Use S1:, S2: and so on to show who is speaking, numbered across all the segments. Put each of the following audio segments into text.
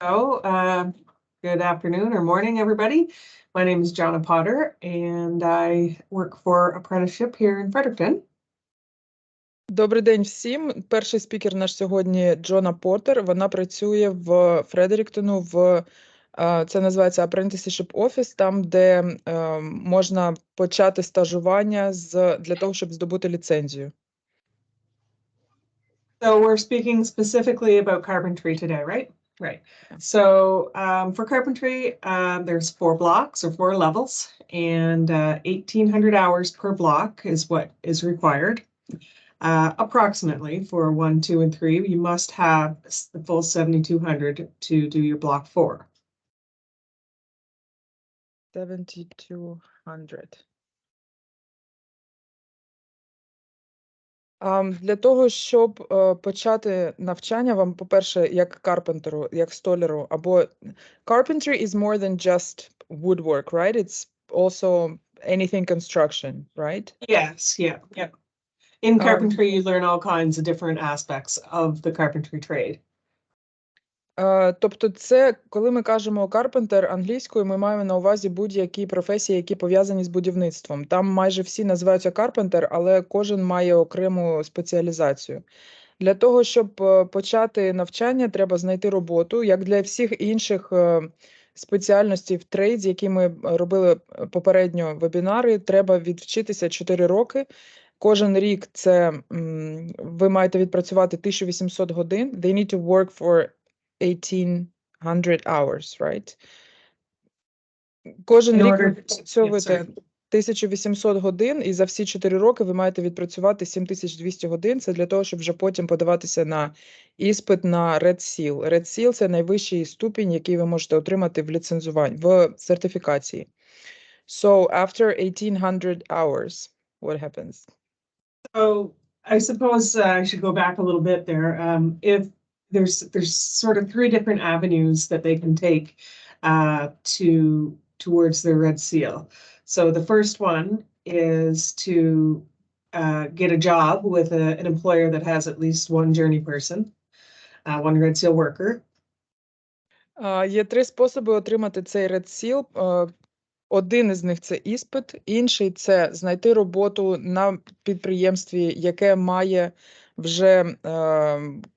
S1: Good afternoon or morning, everybody. My name is Jonna Potter, and I work for apprenticeship here in Fredericton.
S2: Добрий день всім. Перший спікер наш сьогодні Джона Поттер. Вона працює в Фредеріктону це називається Apprenticeship Office, там, де можна почати стажування для того, щоб здобути ліцензію.
S1: So we're speaking specifically about carpentry today, right? Right. So for carpentry, there's 4 blocks or 4 levels, and 1,800 hours per block is what is required. Approximately for 1, 2, and 3, you must have the full 7,200 to do your block 4.
S2: 7,200. Для того, щоб почати навчання, вам, по-перше, як карпентеру, як столяру, або carpentry is more than just woodwork, right? It's also anything construction, right?
S1: Yes, yeah. In carpentry, you learn all kinds of different aspects of the carpentry trade.
S2: Тобто це, коли ми кажемо carpenter англійською, ми маємо на увазі будь-які професії, які пов'язані з будівництвом. Там майже всі називаються carpenter, але кожен має окрему спеціалізацію. Для того, щоб почати навчання, треба знайти роботу, як для всіх інших спеціальностей в трейд, які ми робили попередньо вебінари, треба відвчитися 4 роки. Кожен рік це ви маєте відпрацювати 1800 годин. They need to work for 1,800 hours, right? Кожен рік ви відпрацьовуєте 1800 годин, і за всі 4 роки ви маєте відпрацювати 7200 годин. Це для того, щоб вже потім подаватися на іспит на Red Seal. Red Seal – це найвищий ступінь, який ви можете отримати в ліцензуванні, в сертифікації. So, after 1,800 hours, what happens?
S1: So I suppose I should go back a little bit there. If there's sort of 3 different avenues that they can take towards their Red Seal. So the first one is to get a job with an employer that has at least 1 journey person, 1 Red Seal worker.
S2: Є 3 способи отримати цей Red Seal. Один із них – це іспит, інший – це знайти роботу на підприємстві, яке має вже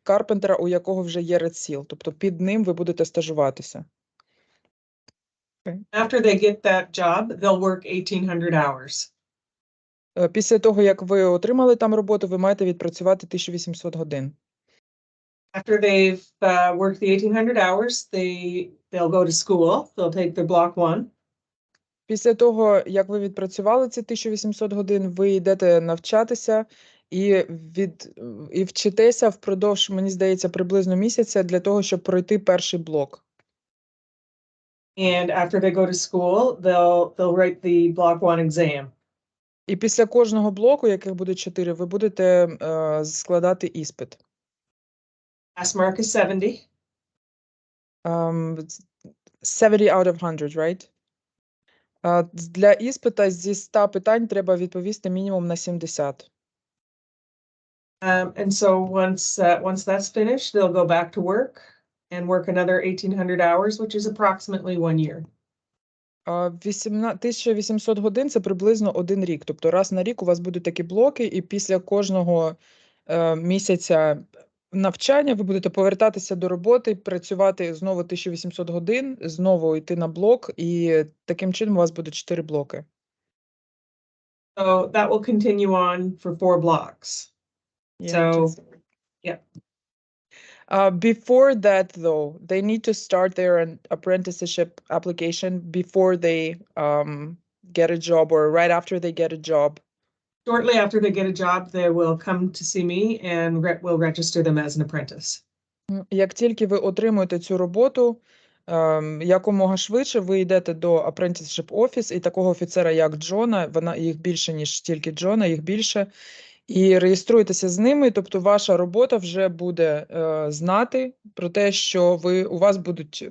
S2: карпентера, у якого вже є Red Seal. Тобто під ним ви будете стажуватися.
S1: After they get that job, they'll work 1,800 hours.
S2: Після того, як ви отримали там роботу, ви маєте відпрацювати 1800 годин.
S1: After they've worked the 1,800 hours, they'll go to school. They'll take their block 1.
S2: Після того, як ви відпрацювали ці 1800 годин, ви йдете навчатися і вчитеся впродовж, мені здається, приблизно місяця для того, щоб пройти перший блок.
S1: And after they go to school, they'll write the block 1 exam.
S2: І після кожного блоку, яких буде 4, ви будете складати іспит.
S1: Pass mark is 70.
S2: 70 out of 100, right? Для іспита зі 100 питань треба відповісти мінімум на 70.
S1: And so once that's finished, they'll go back to work and work another 1,800 hours, which is approximately 1 year.
S2: 1800 годин – це приблизно 1 рік. Тобто раз на рік у вас будуть такі блоки, і після кожного місяця навчання ви будете повертатися до роботи, працювати знову 1800 годин, знову йти на блок, і таким чином у вас буде 4 блоки.
S1: So that will continue on for 4 blocks. Yeah.
S2: Before that, though, they need to start their apprenticeship application before they get a job or right after they get a job.
S1: Shortly after they get a job, they will come to see me and we'll register them as an apprentice.
S2: Як тільки ви отримуєте цю роботу, якомога швидше ви йдете до Apprenticeship Office, і такого офіцера, як Джона, їх більше, ніж тільки Джона, їх більше, і реєструєтеся з ними, тобто ваша робота вже буде знати про те, що у вас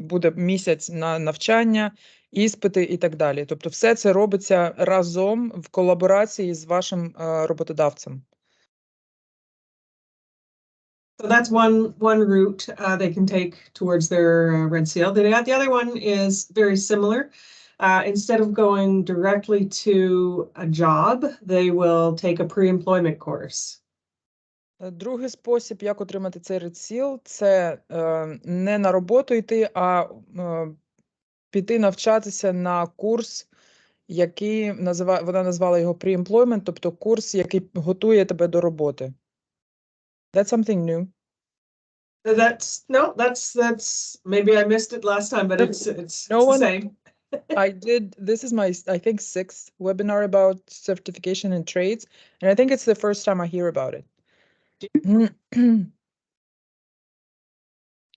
S2: буде місяць на навчання, іспити і так далі. Тобто все це робиться разом в колаборації з вашим роботодавцем.
S1: So that's one route they can take towards their Red Seal. The other one is very similar. Instead of going directly to a job, they will take a pre-employment course.
S2: Другий спосіб, як отримати цей Red Seal, це не на роботу йти, а піти навчатися на курс, який вона назвала його pre-employment, тобто курс, який готує тебе до роботи. That's something new.
S1: That's maybe I missed it last time, but it's the same.
S2: This is my, I think, 6th webinar about certification in trades, and I think it's the first time I hear about it.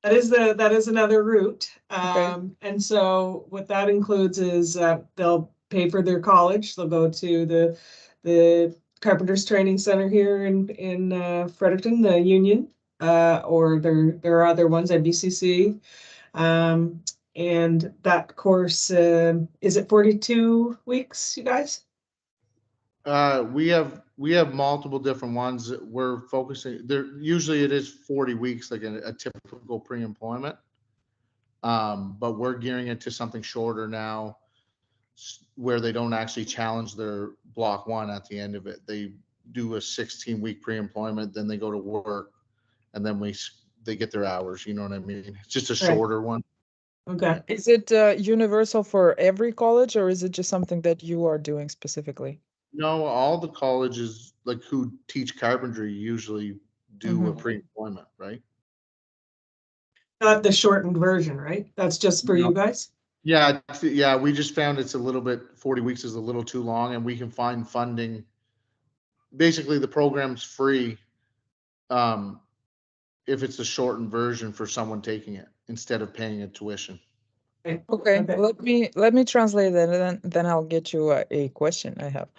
S1: That is another route.
S2: Okay.
S1: And so what that includes is they'll pay for their college. They'll go to the Carpenters Training Center here in Fredericton, the Union, or there are other ones at BCC. And that course, is it 42 weeks, you guys?
S3: We have multiple different ones that we're focusing. There usually it is 40 weeks, like a typical pre-employment. But we're gearing it to something shorter now, where they don't actually challenge their block one at the end of it. They do a 16-week pre-employment, then they go to work, and then they get their hours. You know what I mean? It's just a shorter one.
S1: Okay.
S2: Is it universal for every college, or is it just something that you are doing specifically?
S3: No, all the colleges like who teach carpentry usually do a pre-employment, right?
S1: Not the shortened version, right? That's just for you guys?
S3: Yeah, we just found it's a little bit, 40 weeks is a little too long, and we can find funding. Basically, the program's free if it's a shortened version for someone taking it instead of paying a tuition.
S2: Okay. Let me translate that, and then I'll get you a question I have.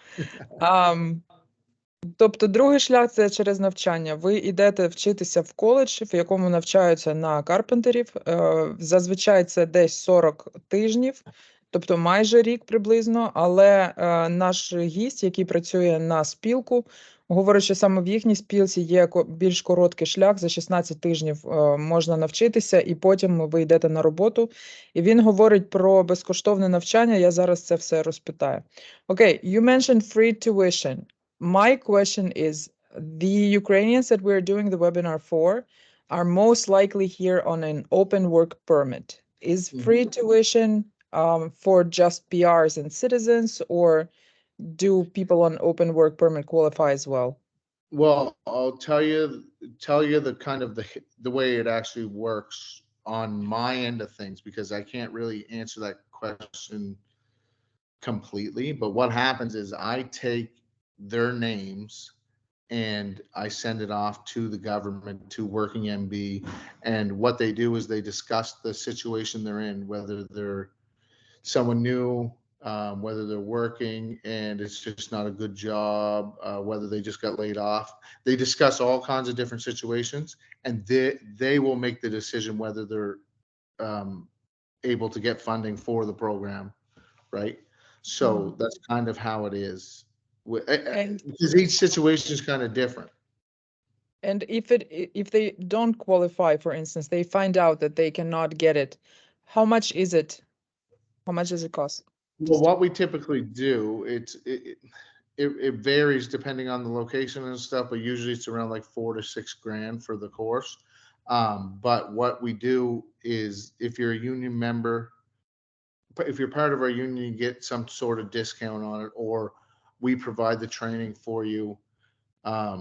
S2: Тобто другий шлях – це через навчання. Ви йдете вчитися в коледж, в якому навчаються на карпентерів. Зазвичай це десь 40 тижнів, тобто майже рік приблизно, але наш гість, який працює на спілку, говорить, що саме в їхній спілці є більш короткий шлях, за 16 тижнів можна навчитися, і потім ви йдете на роботу. І він говорить про безкоштовне навчання, я зараз це все розпитаю. Okay, you mentioned free tuition. My question is, the Ukrainians that we're doing the webinar for are most likely here on an open work permit. Is free tuition for just PRs and citizens, or do people on open work permit qualify as well?
S3: Well, I'll tell you the kind of the way it actually works on my end of things, because I can't really answer that question completely. But what happens is I take their names and I send it off to the government, to Working MB, and what they do is they discuss the situation they're in, whether they're someone new, whether they're working and it's just not a good job, whether they just got laid off. They discuss all kinds of different situations, and they will make the decision whether they're able to get funding for the program, right? So that's kind of how it is. Because each situation is kind of different.
S2: And if they don't qualify, for instance, they find out that they cannot get it, how much is it? How much does it cost?
S3: Well, what we typically do, it varies depending on the location and stuff, but usually it's around like $4 to $6 grand for the course. But what we do is, if you're a union member, if you're part of our union, you get some sort of discount on it, or we provide the training for you. I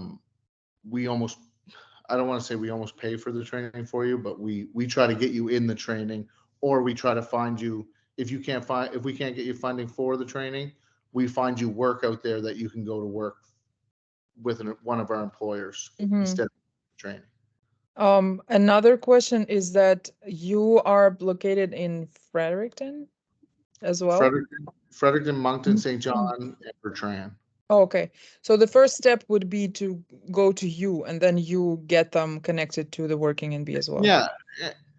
S3: don't want to say we almost pay for the training for you, but we try to get you in the training, or we try to find you, if we can't get you funding for the training, we find you work out there that you can go to work with one of our employers instead of training.
S2: Another question is that you are located in Fredericton as well?
S3: Fredericton, Moncton, St. John, and Bertrand.
S2: Oh, okay. So the first step would be to go to you, and then you get them connected to the Working NB as well.
S3: Yeah.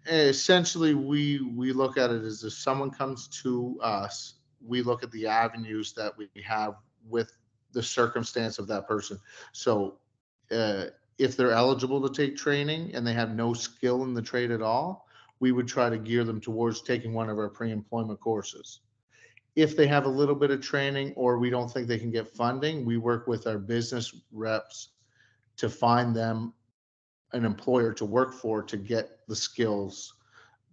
S3: Essentially, we look at it as if someone comes to us, we look at the avenues that we have with the circumstance of that person. So if they're eligible to take training and they have no skill in the trade at all, we would try to gear them towards taking one of our pre-employment courses. If they have a little bit of training or we don't think they can get funding, we work with our business reps to find them an employer to work for to get the skills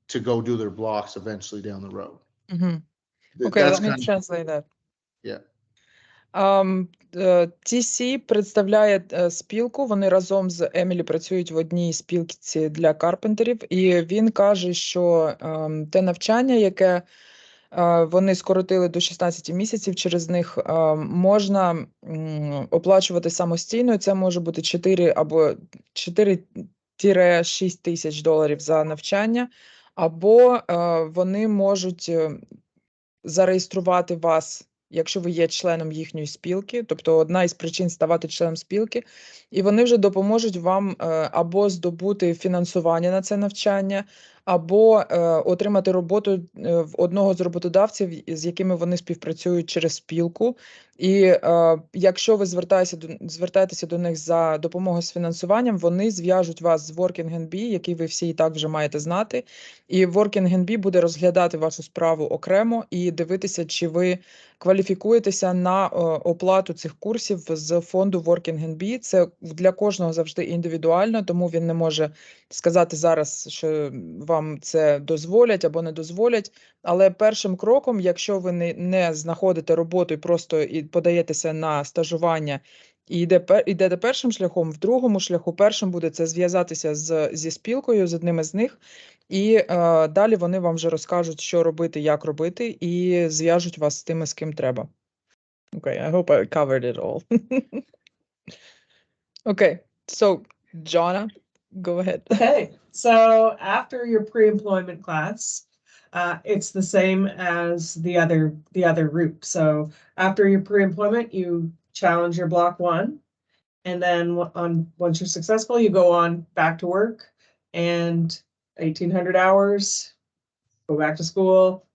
S3: to go do their blocks eventually down the road.
S2: Okay,
S3: That's
S2: let me
S3: kind of,
S2: translate that.
S3: yeah.
S2: TC представляє спілку, вони разом з Емілі працюють в одній спілці для карпентерів, і він каже, що те навчання, яке вони скоротили до 16 місяців, через них можна оплачувати самостійно, це може бути 4 або 4-6 тисяч доларів за навчання, або вони можуть зареєструвати вас, якщо ви є членом їхньої спілки, тобто одна із причин ставати членом спілки, і вони вже допоможуть вам або здобути фінансування на це навчання, або отримати роботу в одного з роботодавців, з якими вони співпрацюють через спілку. І якщо ви звертаєтеся до них за допомогою з фінансуванням, вони зв'яжуть вас з Working NB, який ви всі і так вже маєте знати. І Working NB буде розглядати вашу справу окремо і дивитися, чи ви кваліфікуєтеся на оплату цих курсів з фонду Working NB. Це для кожного завжди індивідуально, тому він не може сказати зараз, що вам це дозволять або не дозволять. Але першим кроком, якщо ви не знаходите роботу і просто подаєтеся на стажування і йдете першим шляхом, в другому шляху першим буде це зв'язатися зі спілкою, з одним із них, і далі вони вам вже розкажуть, що робити, як робити, і зв'яжуть вас з тими, з ким треба. Okay, I hope I covered it all. Okay, so Jonna, go ahead.
S1: Okay, so after your pre-employment class, it's the same as the other route. So after your pre-employment, you challenge your block 1, and then once you're successful, you go on back to work, and 1,800 hours, go back to school.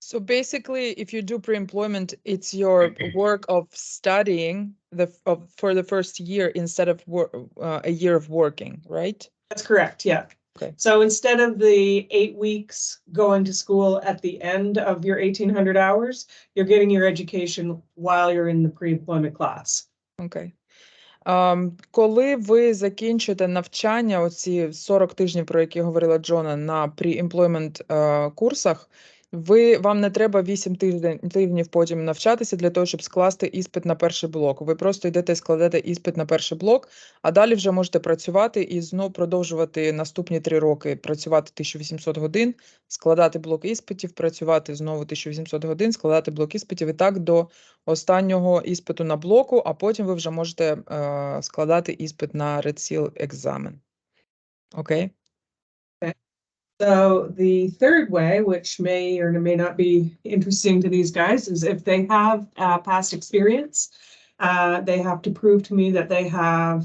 S2: So basically, if you do pre-employment, it's your work of studying for the first year instead of a year of working, right?
S1: That's correct, yeah.
S2: Okay.
S1: So instead of the 8 weeks going to school at the end of your 1,800 hours, you're getting your education while you're in the pre-employment class.
S2: Okay. Коли ви закінчите навчання, оці 40 тижнів, про які говорила Джона, на pre-employment курсах, вам не треба 8 тижнів потім навчатися для того, щоб скласти іспит на перший блок. Ви просто йдете і складете іспит на перший блок, а далі вже можете працювати і знову продовжувати наступні 3 роки, працювати 1800 годин, складати блок іспитів, працювати знову 1800 годин, складати блок іспитів і так до останнього іспиту на блоку, а потім ви вже можете складати іспит на Red Seal examen. Окей?
S1: So the third way, which may or may not be interesting to these guys, is if they have past experience, they have to prove to me that they have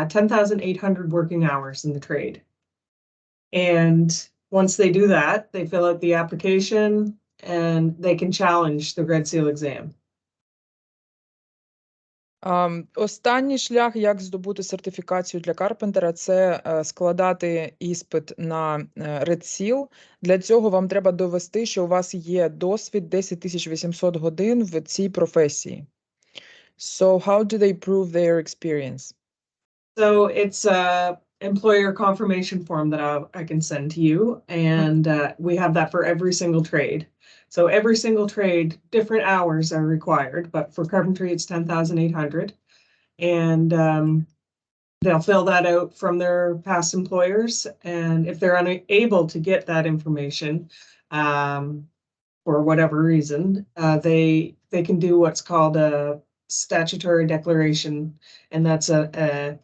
S1: 10,800 working hours in the trade. And once they do that, they fill out the application and they can challenge the Red Seal exam.
S2: Останній шлях, як здобути сертифікацію для карпентера, це складати іспит на Red Seal. Для цього вам треба довести, що у вас є досвід 10,800 годин в цій професії. So how do they prove their experience?
S1: So it's a employer confirmation form that I can send to you, and we have that for every single trade. So every single trade, different hours are required, but for carpentry, it's 10,800. And they'll fill that out from their past employers. And if they're unable to get that information for whatever reason, they can do what's called a statutory declaration. And that's an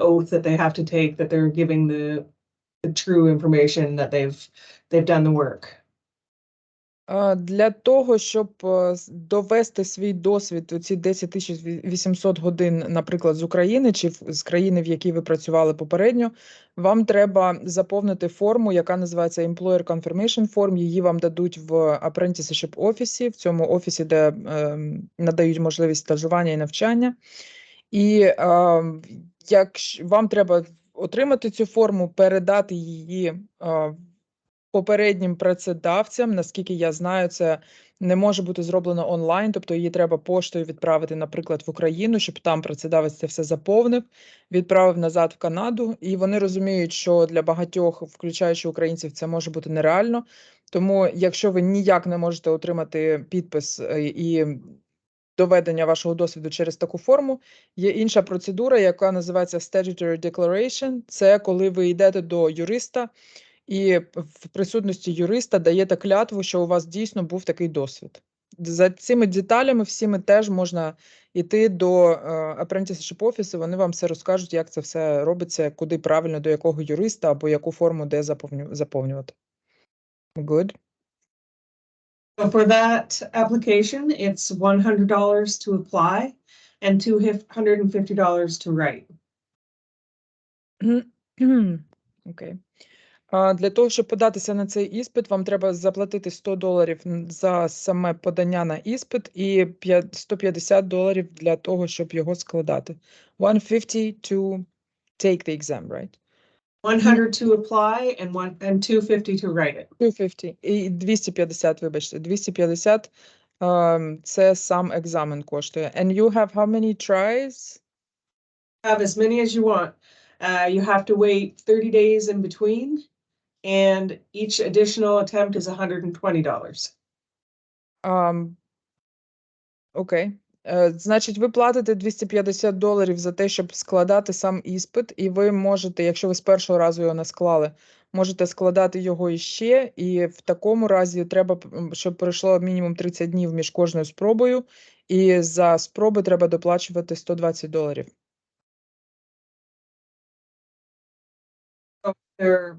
S1: oath that they have to take that they're giving the true information that they've done the work.
S2: Для того, щоб довести свій досвід, оці 10,800 годин, наприклад, з України чи з країни, в якій ви працювали попередньо, вам треба заповнити форму, яка називається Employer Confirmation Form. Її вам дадуть в Apprenticeship офісі, в цьому офісі, де надають можливість стажування і навчання. І якщо вам треба отримати цю форму, передати її попереднім працедавцям, наскільки я знаю, це не може бути зроблено онлайн, тобто її треба поштою відправити, наприклад, в Україну, щоб там працедавець це все заповнив, відправив назад в Канаду, і вони розуміють, що для багатьох, включаючи українців, це може бути нереально. Тому, якщо ви ніяк не можете отримати підпис і доведення вашого досвіду через таку форму, є інша процедура, яка називається Statutory Declaration. Це коли ви йдете до юриста і в присутності юриста даєте клятву, що у вас дійсно був такий досвід. За цими деталями всіми теж можна йти до Apprenticeship Office, вони вам все розкажуть, як це все робиться, куди правильно, до якого юриста або яку форму де заповнювати. Good.
S1: So for that application, it's $100 to apply and $250 to write.
S2: Окей. Для того, щоб податися на цей іспит, вам треба заплатити $100 за саме подання на іспит і $150 для того, щоб його складати. $150 to take the exam, right?
S1: 100 to apply and $250 to write it.
S2: 250 і 250, вибачте. 250 це сам екзамен коштує. And you have how many tries?
S1: Have as many as you want. You have to wait 30 days in between, and each additional attempt is $120.
S2: Окей. Значить, ви платите $250 за те, щоб складати сам іспит, і ви можете, якщо ви з першого разу його не склали, можете складати його іще, і в такому разі треба, щоб пройшло мінімум 30 днів між кожною спробою, і за спроби треба доплачувати $120.
S1: They're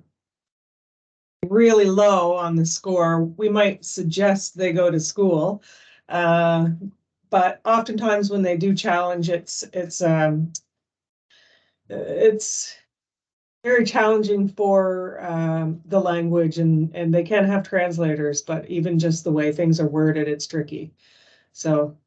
S1: really low on the score. We might suggest they go to school. But oftentimes when they do challenge, it's very challenging for the language, and they can have translators, but even just the way things are worded, it's tricky. So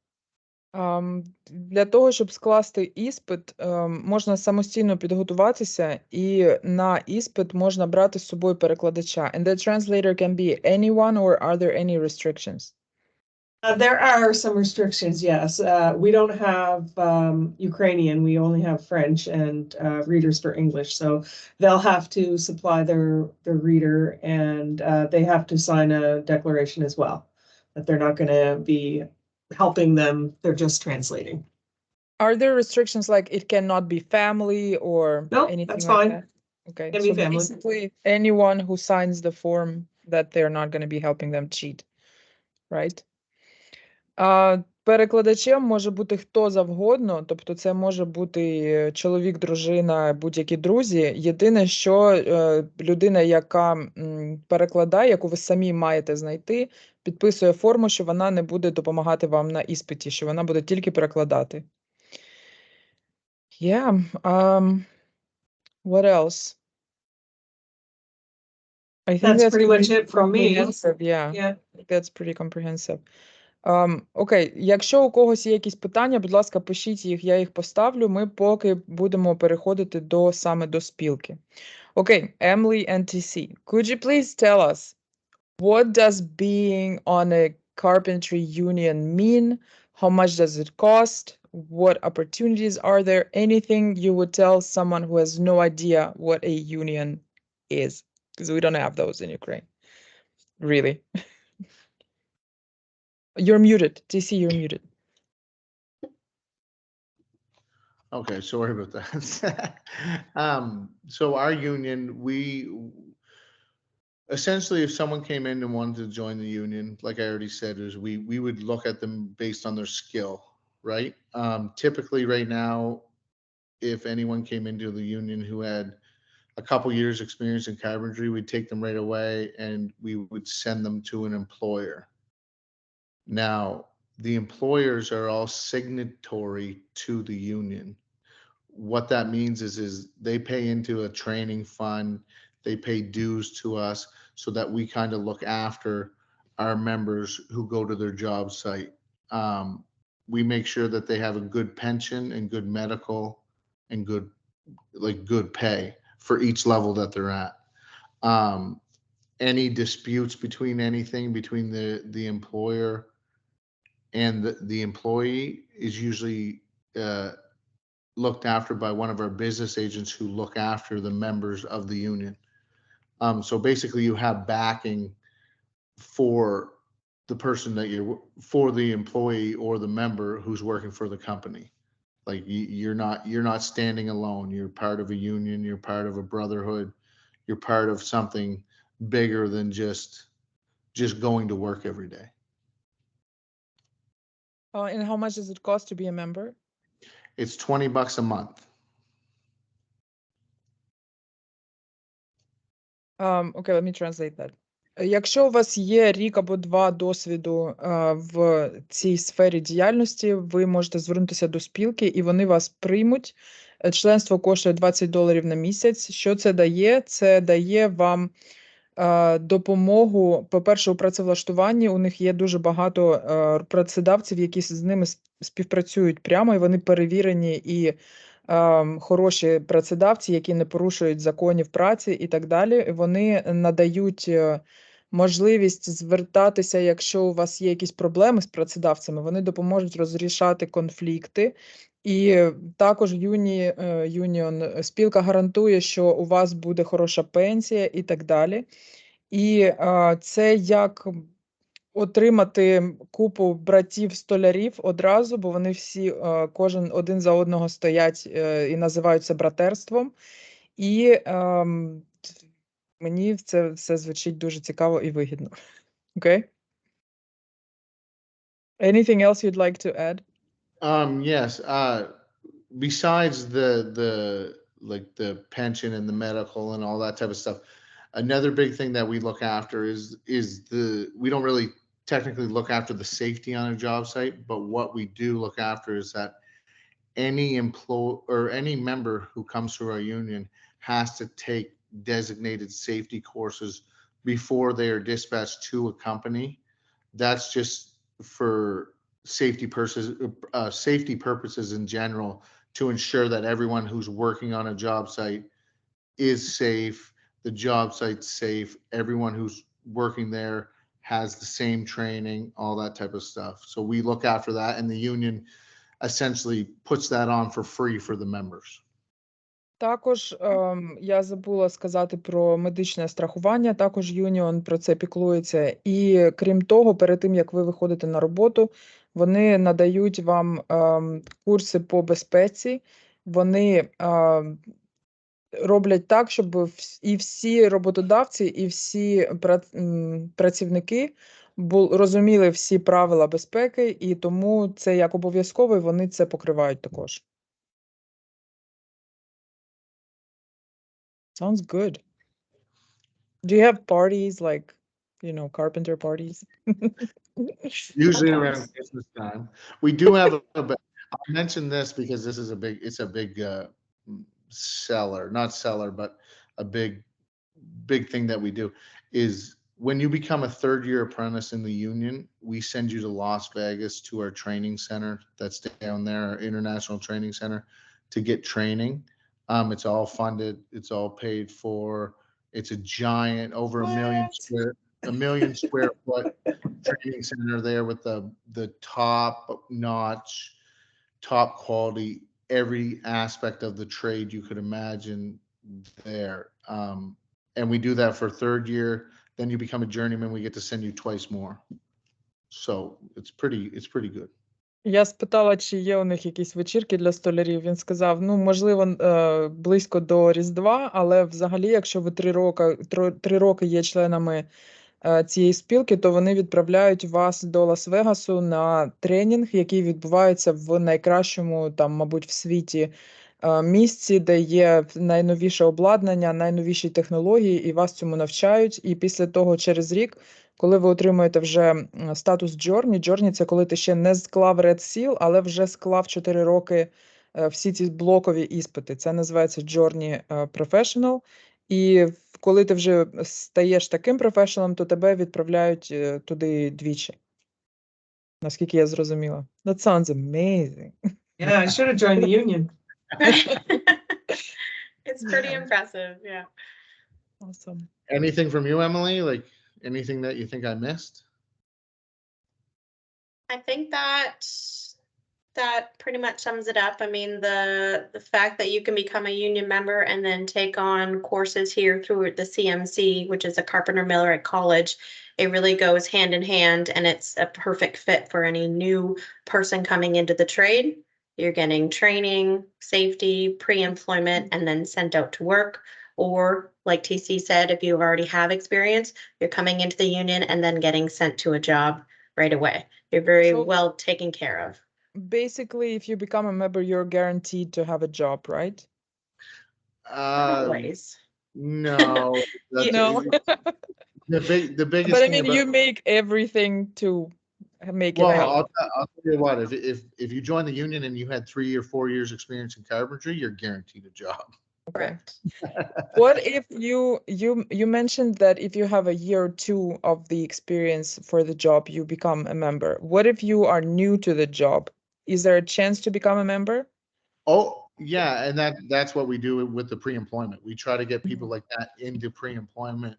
S2: для того, щоб скласти іспит, можна самостійно підготуватися, і на іспит можна брати з собою перекладача. And the translator can be anyone, or are there any restrictions?
S1: There are some restrictions, yes. We don't have Ukrainian, we only have French and readers for English. So they'll have to supply their reader, and they have to sign a declaration as well that they're not going to be helping them, they're just translating.
S2: Are there restrictions like it cannot be family or
S1: Nope,
S2: anything
S1: that's
S2: like
S1: fine.
S2: that? Okay,
S1: Can
S2: so
S1: be family.
S2: basically anyone who signs the form that they're not going to be helping them cheat, right? Перекладачем може бути хто завгодно, тобто це може бути чоловік, дружина, будь-які друзі. Єдине, що людина, яка перекладає, яку ви самі маєте знайти, підписує форму, що вона не буде допомагати вам на іспиті, що вона буде тільки перекладати. Yeah. What else? I think
S1: That's pretty much it from me.
S2: comprehensive. Yeah.
S1: Yeah.
S2: That's pretty comprehensive. Окей, якщо у когось є якісь питання, будь ласка, пишіть їх, я їх поставлю. Ми поки будемо переходити саме до спілки. Окей, Emily NTC. Could you please tell us, what does being on a carpentry union mean? How much does it cost? What opportunities are there? Anything you would tell someone who has no idea what a union is? Because we don't have those in Ukraine. Really. You're muted. TC, you're muted.
S3: Okay, sorry about that. So our union, we essentially, if someone came in and wanted to join the union, like I already said, is we would look at them based on their skill, right? Typically right now, if anyone came into the union who had a couple years experience in carpentry, we'd take them right away and we would send them to an employer. Now, the employers are all signatory to the union. What that means is they pay into a training fund, they pay dues to us so that we kind of look after our members who go to their job site. we make sure that they have a good pension and good medical and good pay for each level that they're at. Any disputes between the employer and the employee is usually looked after by one of our business agents who look after the members of the union. So basically you have backing for the person for the employee or the member who's working for the company. Like you're not standing alone. You're part of a union, you're part of a brotherhood, you're part of something bigger than just going to work every day.
S2: And how much does it cost to be a member?
S3: It's $20 a month.
S2: Okay, let me translate that. Якщо у вас є рік або 2 досвіду в цій сфері діяльності, ви можете звернутися до спілки, і вони вас приймуть. Членство коштує $20 на місяць. Що це дає? Це дає вам допомогу, по-перше, у працевлаштуванні. У них є дуже багато працедавців, які з ними співпрацюють прямо, і вони перевірені і хороші працедавці, які не порушують законів праці і так далі. Вони надають можливість звертатися, якщо у вас є якісь проблеми з працедавцями, вони допоможуть розрішати конфлікти. І також юніон, спілка гарантує, що у вас буде хороша пенсія і так далі. І це як отримати купу братів-столярів одразу, бо вони всі, кожен один за одного стоять і називаються братерством. І мені це все звучить дуже цікаво і вигідно. Okay? Anything else you'd like to add?
S3: Yes. Besides the pension and the medical and all that type of stuff, another big thing that we look after is we don't really technically look after the safety on a job site, but what we do look after is that any employee or any member who comes through our union has to take designated safety courses before they are dispatched to a company. That's just for safety purposes in general, to ensure that everyone who's working on a job site is safe, the job site's safe, everyone who's working there has the same training, all that type of stuff. So we look after that, and the union essentially puts that on for free for the members.
S2: Також я забула сказати про медичне страхування, також юніон про це піклується. І крім того, перед тим, як ви виходите на роботу, вони надають вам курси по безпеці, вони роблять так, щоб і всі роботодавці, і всі працівники розуміли всі правила безпеки, і тому це як обов'язково, вони це покривають також. Sounds good. Do you have parties like, carpenter parties?
S3: Usually around Christmas time. We do have I'll mention this because this is it's a big not seller, but a big thing that we do is when you become a 3rd-year apprentice in the union, we send you to Las Vegas to our training center that's down there, our international training center, to get training. It's all funded. It's all paid for. It's a giant, over a million square foot training center there with the top-notch, top quality, every aspect of the trade you could imagine there. And we do that for 3rd year. Then you become a journeyman. We get to send you twice more. So it's pretty good.
S2: Я спитала, чи є у них якісь вечірки для столярів. Він сказав, можливо, близько до Різдва, але взагалі, якщо ви 3 роки є членами цієї спілки, то вони відправляють вас до Лас-Вегасу на тренінг, який відбувається в найкращому, мабуть, в світі місці, де є найновіше обладнання, найновіші технології, і вас цьому навчають. І після того, через рік, коли ви отримуєте вже статус Journey, це коли ти ще не склав Red Seal, але вже склав 4 роки всі ці блокові іспити. Це називається Journey Professional. І коли ти вже стаєш таким професіоналом, то тебе відправляють туди двічі. наскільки я зрозуміла. That sounds amazing.
S1: Yeah, I should have joined the union.
S4: It's pretty impressive, yeah.
S2: Awesome.
S3: Anything from you, Emily? Like anything that you think I missed?
S4: I think that pretty much sums it up. I mean, the fact that you can become a union member and then take on courses here through the CMC, which is a carpenter miller at college, it really goes hand in hand, and it's a perfect fit for any new person coming into the trade. You're getting training, safety, pre-employment, and then sent out to work. Or like TC said, if you already have experience, you're coming into the union and then getting sent to a job right away. You're very
S2: So-
S4: well taken care of.
S2: Basically, if you become a member, you're guaranteed to have a job, right?
S4: Always.
S3: No. That's-
S2: No.
S3: The biggest
S2: But I
S3: thing
S2: mean,
S3: about-
S2: you make everything to make it
S3: Well,
S2: happen.
S3: I'll tell you what, if you join the union and you had 3 or 4 years experience in carpentry, you're guaranteed a job.
S4: Correct.
S2: What if you mentioned that if you have a year or two of the experience for the job, you become a member? What if you are new to the job? Is there a chance to become a member?
S3: Oh, yeah, and that's what we do with the pre-employment. We try to get people like that into pre-employment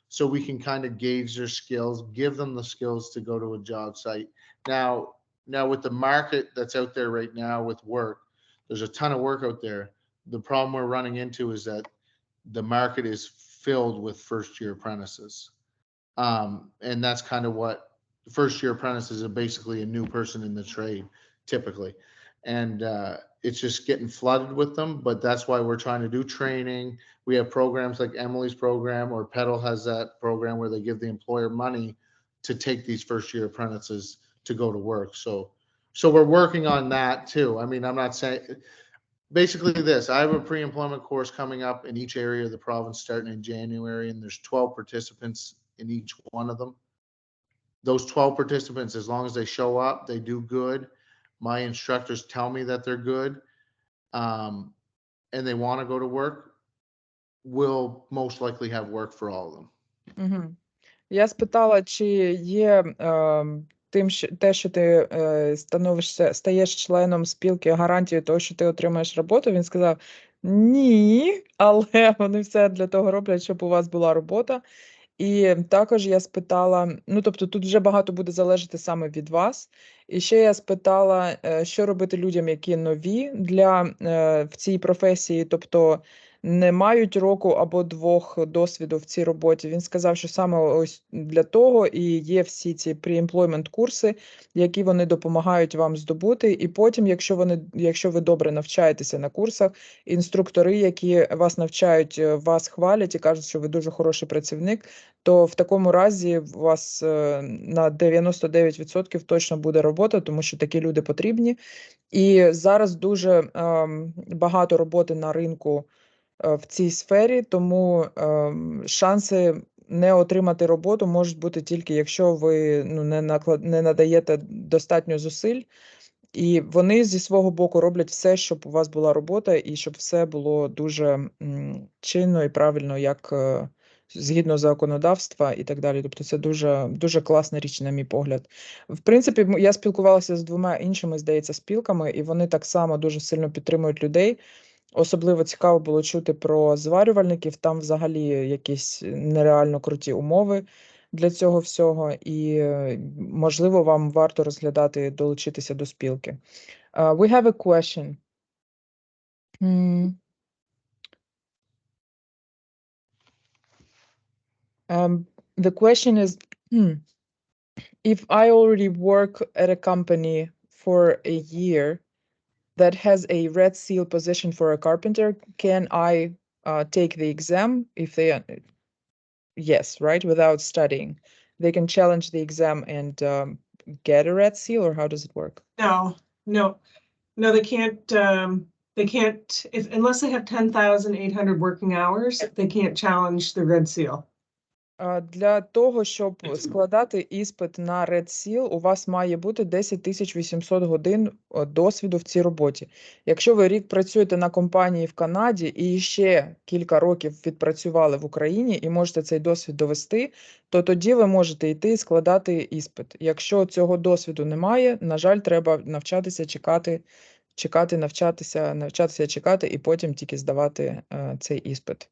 S3: so we can kind of gauge their skills, give them the skills to go to a job site. Now with the market that's out there right now with work, there's a ton of work out there. The problem we're running into is that the market is filled with first-year apprentices. And that's kind of what first-year apprentices are, basically a new person in the trade, typically. And it's just getting flooded with them, but that's why we're trying to do training. We have programs like Emily's program, or Petal has that program where they give the employer money to take these first-year apprentices to go to work. So we're working on that too. I mean, I'm not saying, basically this, I have a pre-employment course coming up in each area of the province starting in January, and there's 12 participants in each one of them. Those 12 participants, as long as they show up, they do good. My instructors tell me that they're good, and they want to go to work, we'll most likely have work for all of them.
S2: Угу. Я спитала, чи є те, що ти стаєш членом спілки, гарантією того, що ти отримаєш роботу. Він сказав, ні, але вони все для того роблять, щоб у вас була робота. І також я спитала, ну, тобто тут вже багато буде залежати саме від вас. І ще я спитала, що робити людям, які нові в цій професії, тобто не мають року або 2 досвіду в цій роботі. Він сказав, що саме ось для того і є всі ці pre-employment курси, які вони допомагають вам здобути. І потім, якщо ви добре навчаєтеся на курсах, інструктори, які вас навчають, вас хвалять і кажуть, що ви дуже хороший працівник, то в такому разі у вас на 99% точно буде робота, тому що такі люди потрібні. І зараз дуже багато роботи на ринку в цій сфері, тому шанси не отримати роботу можуть бути тільки, якщо ви не надаєте достатньо зусиль. І вони зі свого боку роблять все, щоб у вас була робота і щоб все було дуже чинно і правильно, як згідно законодавства і так далі. Тобто це дуже, дуже класна річ, на мій погляд. В принципі, я спілкувалася з 2 іншими, здається, спілками, і вони так само дуже сильно підтримують людей. Особливо цікаво було чути про зварювальників, там взагалі якісь нереально круті умови для цього всього, і, можливо, вам варто розглядати, долучитися до спілки. We have a question. The question is, if I already work at a company for a year that has a red seal position for a carpenter, can I take the exam if they yes, right, without studying? They can challenge the exam and get a red seal, or how does it work?
S1: No, they can't, unless they have 10,800 working hours, they can't challenge the red seal.
S2: Для того, щоб складати іспит на Red Seal, у вас має бути 10 800 годин досвіду в цій роботі. Якщо ви рік працюєте на компанії в Канаді і ще кілька років відпрацювали в Україні і можете цей досвід довести, то тоді ви можете йти і складати іспит. Якщо цього досвіду немає, на жаль, треба навчатися, навчатися, чекати і потім тільки здавати цей іспит.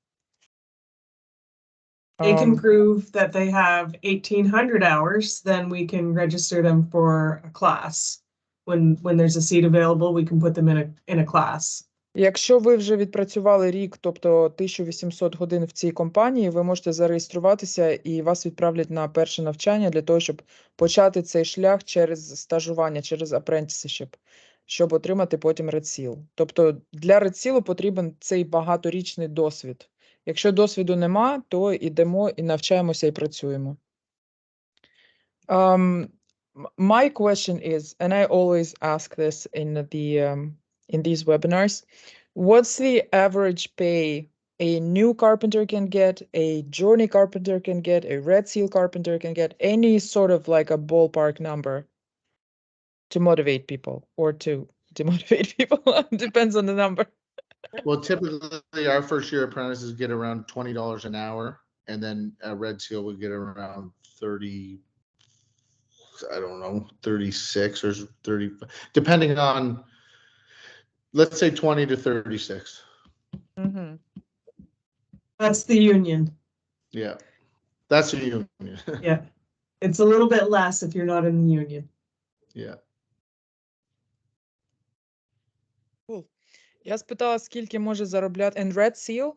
S1: They can prove that they have 1,800 hours, then we can register them for a class. When there's a seat available, we can put them in a class.
S2: Якщо ви вже відпрацювали рік, тобто 1800 годин в цій компанії, ви можете зареєструватися і вас відправлять на перше навчання для того, щоб почати цей шлях через стажування, через apprenticeship, щоб отримати потім Red Seal. Тобто для Red Seal потрібен цей багаторічний досвід. Якщо досвіду нема, то йдемо і навчаємося і працюємо. My question is, and I always ask this in these webinars, what's the average pay a new carpenter can get, a journey carpenter can get, a Red Seal carpenter can get, any sort of like a ballpark number to motivate people or to demotivate people? Depends on the number.
S3: Well, typically our first year apprentices get around $20 an hour, and then a Red Seal would get around 30, I don't know, 36 or 30, depending on, let's say 20 to 36.
S2: Mm-hmm.
S1: That's the union.
S3: Yeah, that's a union.
S1: Yeah. It's a little bit less if you're not in the union.
S3: Yeah.
S2: Cool. Я спитала, скільки може заробляти. And Red Seal?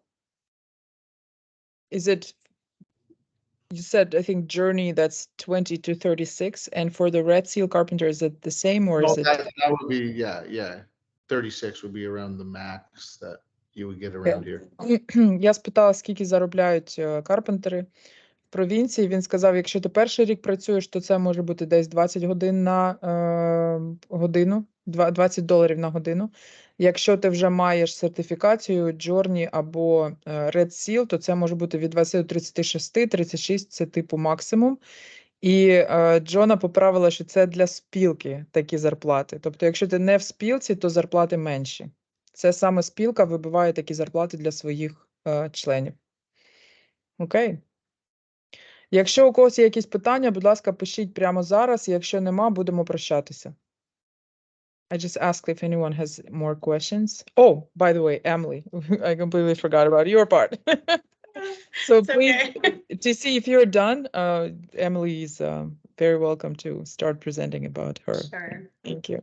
S2: Is it, you said, I think, journey, that's 20 to 36. And for the Red Seal carpenter, is it the same or is it?
S3: That would be, yeah. 36 would be around the max that you would get around here.
S2: Я спитала, скільки заробляють карпентери в провінції. Він сказав, якщо ти перший рік працюєш, то це може бути десь 20 годин на годину, $20 на годину. Якщо ти вже маєш сертифікацію Journey або Red Seal, то це може бути від 20 до 36, 36 – це типу максимум. І Джона поправила, що це для спілки такі зарплати. Тобто, якщо ти не в спілці, то зарплати менші. Це саме спілка вибиває такі зарплати для своїх членів. Окей. Якщо у когось є якісь питання, будь ласка, пишіть прямо зараз. Якщо нема, будемо прощатися. I just asked if anyone has more questions. Oh, by the way, Emily, I completely forgot about your part. So
S4: It's
S2: please,
S4: okay.
S2: to see if you're done, Emily is very welcome to start presenting about her.
S4: Sure.
S2: Thank you.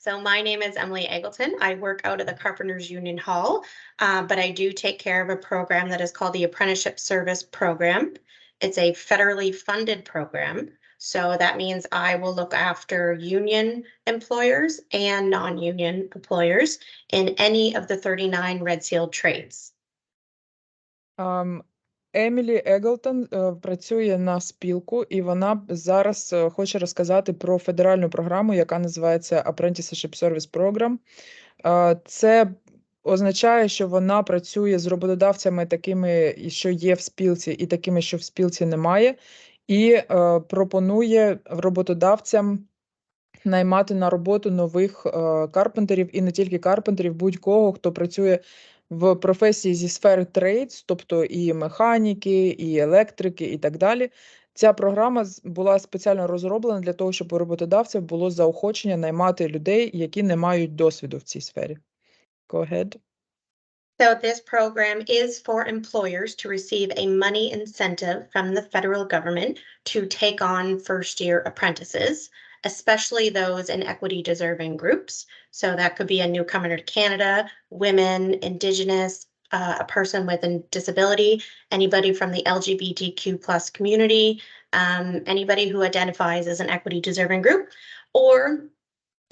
S4: So my name is Emily Eggleton. I work out of the Carpenters Union Hall, but I do take care of a program that is called the Apprenticeship Service Program. It's a federally funded program. So that means I will look after union employers and non-union employers in any of the 39 Red Seal trades.
S2: Емілі Еглтон працює на спілку, і вона зараз хоче розказати про федеральну програму, яка називається Apprenticeship Service Program. Це означає, що вона працює з роботодавцями такими, що є в спілці, і такими, що в спілці немає, і пропонує роботодавцям наймати на роботу нових карпентерів, і не тільки карпентерів, будь-кого, хто працює в професії зі сфери trades, тобто і механіки, і електрики, і так далі. Ця програма була спеціально розроблена для того, щоб у роботодавців було заохочення наймати людей, які не мають досвіду в цій сфері. Go ahead.
S4: So this program is for employers to receive a money incentive from the federal government to take on first-year apprentices, especially those in equity deserving groups. So that could be a newcomer to Canada, women, Indigenous, a person with a disability, anybody from the LGBTQ plus community, anybody who identifies as an equity deserving group, or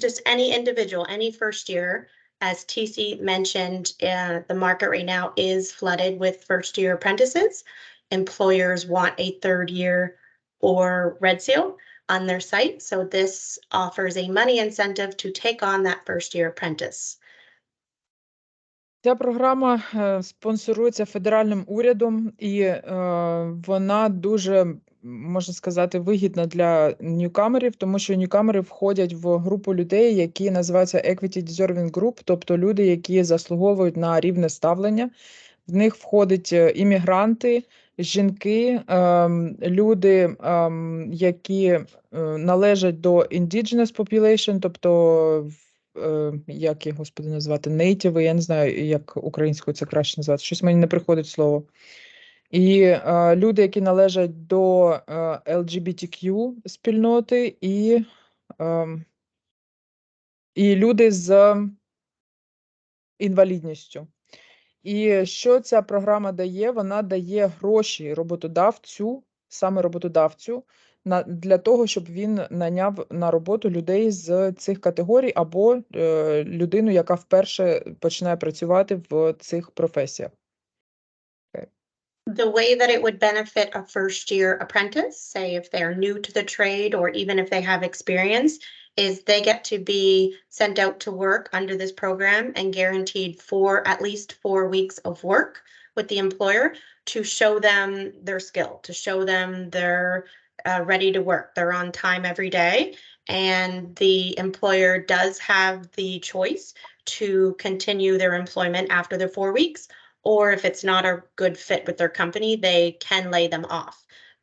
S4: just any individual, any first year. As TC mentioned, the market right now is flooded with first year apprentices. Employers want a third year or Red Seal on their site. So this offers a money incentive to take on that first year apprentice.
S2: Ця програма спонсорується федеральним урядом, і вона дуже, можна сказати, вигідна для ньюкамерів, тому що ньюкамери входять в групу людей, які називаються Equity Deserving Group, тобто люди, які заслуговують на рівне ставлення. В них входять іммігранти, жінки, люди, які належать до indigenous population, тобто як їх, господи, назвати, native, я не знаю, як українською це краще назвати, щось мені не приходить слово. І люди, які належать до LGBTQ спільноти, і люди з інвалідністю. І що ця програма дає? Вона дає гроші роботодавцю, саме роботодавцю, для того, щоб він наняв на роботу людей з цих категорій або людину, яка вперше починає працювати в цих професіях.
S4: The way that it would benefit a first-year apprentice, say if they're new to the trade or even if they have experience, is they get to be sent out to work under this program and guaranteed at least 4 weeks of work with the employer to show them their skill, to show them they're ready to work. They're on time every day, and the employer does have the choice to continue their employment after the 4 weeks. Or if it's not a good fit with their company, they can lay them off.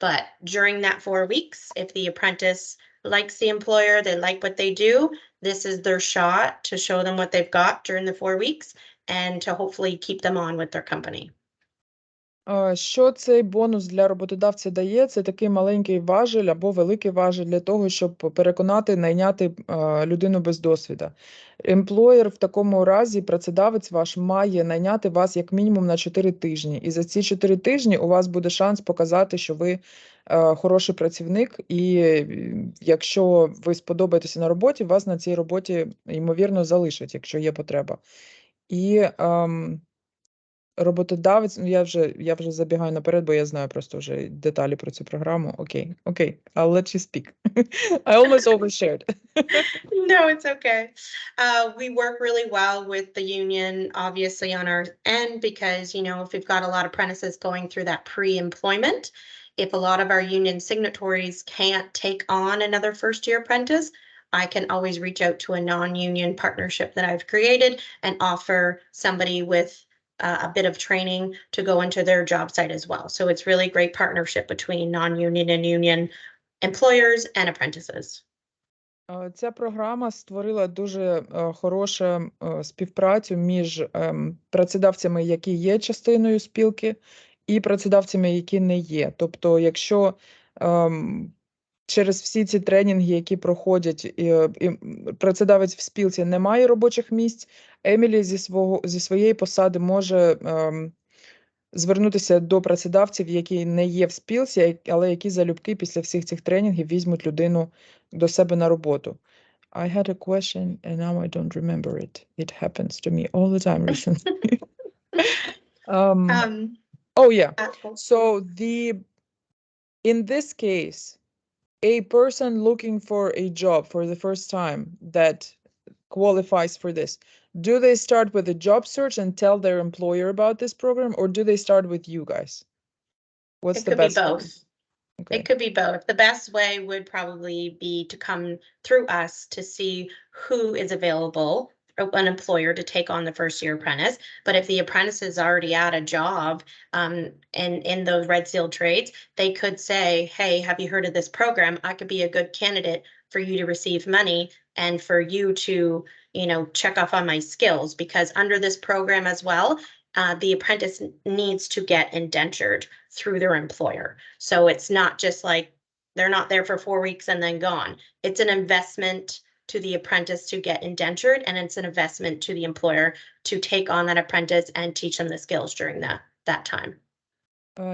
S4: But during that 4 weeks, if the apprentice likes the employer, they like what they do, this is their shot to show them what they've got during the 4 weeks and to hopefully keep them on with their company.
S2: Що цей бонус для роботодавця дає? Це такий маленький важіль або великий важіль для того, щоб переконати, найняти людину без досвіду. Емплоєр в такому разі, працедавець ваш, має найняти вас як мінімум на 4 тижні. І за ці 4 тижні у вас буде шанс показати, що ви хороший працівник, і якщо ви сподобаєтеся на роботі, вас на цій роботі, ймовірно, залишать, якщо є потреба. І роботодавець, я вже забігаю наперед, бо я знаю просто вже деталі про цю програму. Окей, I'll let you speak. I almost overshared.
S4: No, it's okay. We work really well with the union, obviously, on our end, because, if we've got a lot of apprentices going through that pre-employment, if a lot of our union signatories can't take on another first-year apprentice, I can always reach out to a non-union partnership that I've created and offer somebody with a bit of training to go into their job site as well. So it's really great partnership between non-union and union employers and apprentices.
S2: Ця програма створила дуже хорошу співпрацю між працедавцями, які є частиною спілки, і працедавцями, які не є. Тобто, якщо через всі ці тренінги, які проходять, і працедавець в спілці не має робочих місць, Емілі зі своєї посади може звернутися до працедавців, які не є в спілці, але які залюбки після всіх цих тренінгів візьмуть людину до себе на роботу. I had a question and now I don't remember it. It happens to me all the time recently. Oh yeah. So in this case, a person looking for a job for the first time that qualifies for this, do they start with a job search and tell their employer about this program, or do they start with you guys? What's the best?
S4: It could be both. Okay. It could be both. The best way would probably be to come through us to see who is available, an employer to take on the first-year apprentice. But if the apprentice is already at a job in those red seal trades, they could say, hey, have you heard of this program? I could be a good candidate for you to receive money and for you to, check off on my skills, because under this program as well, the apprentice needs to get indentured through their employer. So it's not just like they're not there for 4 weeks and then gone. It's an investment to the apprentice to get indentured, and it's an investment to the employer to take on that apprentice and teach them the skills during that time.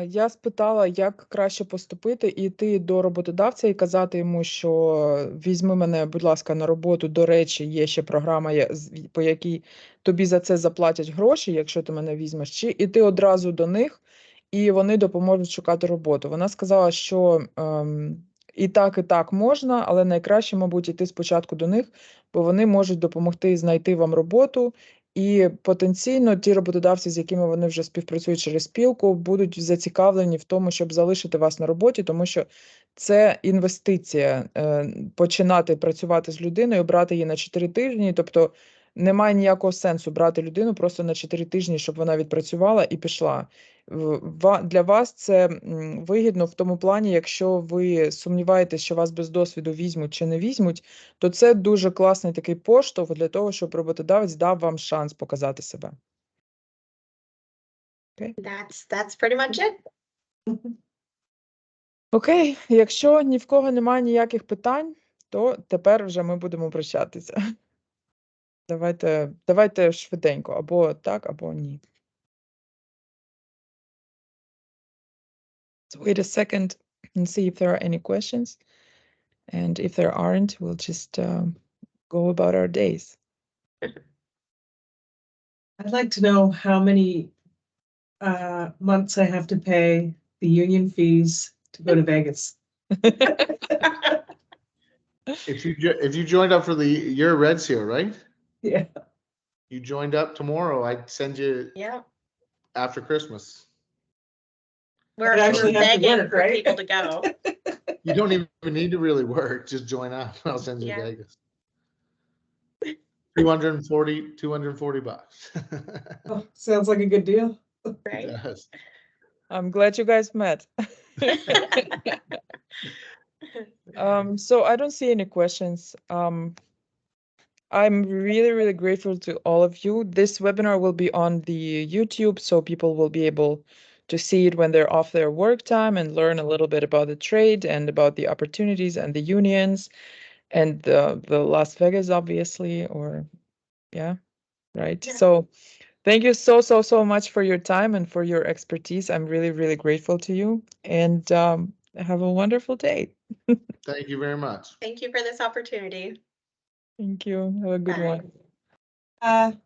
S2: Я спитала, як краще поступити, іти до роботодавця і казати йому, що візьми мене, будь ласка, на роботу. До речі, є ще програма, по якій тобі за це заплатять гроші, якщо ти мене візьмеш, чи іти одразу до них, і вони допоможуть шукати роботу. Вона сказала, що і так можна, але найкраще, мабуть, іти спочатку до них, бо вони можуть допомогти знайти вам роботу І потенційно ті роботодавці, з якими вони вже співпрацюють через спілку, будуть зацікавлені в тому, щоб залишити вас на роботі, тому що це інвестиція починати працювати з людиною, брати її на 4 тижні, тобто немає ніякого сенсу брати людину просто на 4 тижні, щоб вона відпрацювала і пішла. Для вас це вигідно в тому плані, якщо ви сумніваєтесь, що вас без досвіду візьмуть чи не візьмуть, то це дуже класний такий поштовх для того, щоб роботодавець дав вам шанс показати себе.
S4: That's pretty much it.
S2: Окей, якщо ні в кого немає ніяких питань, то тепер вже ми будемо прощатися. Давайте швиденько, або так, або ні. So wait a second and see if there are any questions. And if there aren't, we'll just go about our days.
S1: I'd like to know how many months I have to pay the union fees to go to Vegas.
S3: If you joined up for you're a Red Seal, right?
S1: Yeah.
S3: You joined up tomorrow, I'd send you
S4: Yeah.
S3: after Christmas.
S4: We're
S1: But actually have to
S4: begging
S1: work,
S4: for
S1: right?
S4: people to go.
S3: You don't even need to really work, just join up, I'll send you
S4: Yeah.
S3: to Vegas. 240 bucks.
S1: Oh, sounds like a good deal.
S4: Right?
S3: Yes.
S2: I'm glad you guys met. So I don't see any questions. I'm really, really grateful to all of you. This webinar will be on the YouTube, so people will be able to see it when they're off their work time and learn a little bit about the trade and about the opportunities and the unions and the Las Vegas, obviously, or yeah, right?
S4: Yeah.
S2: So thank you so much for your time and for your expertise. I'm really, really grateful to you, and have a wonderful day.
S3: Thank you very much.
S4: Thank you for this opportunity.
S2: Thank you. Have a good
S4: Bye.
S2: one.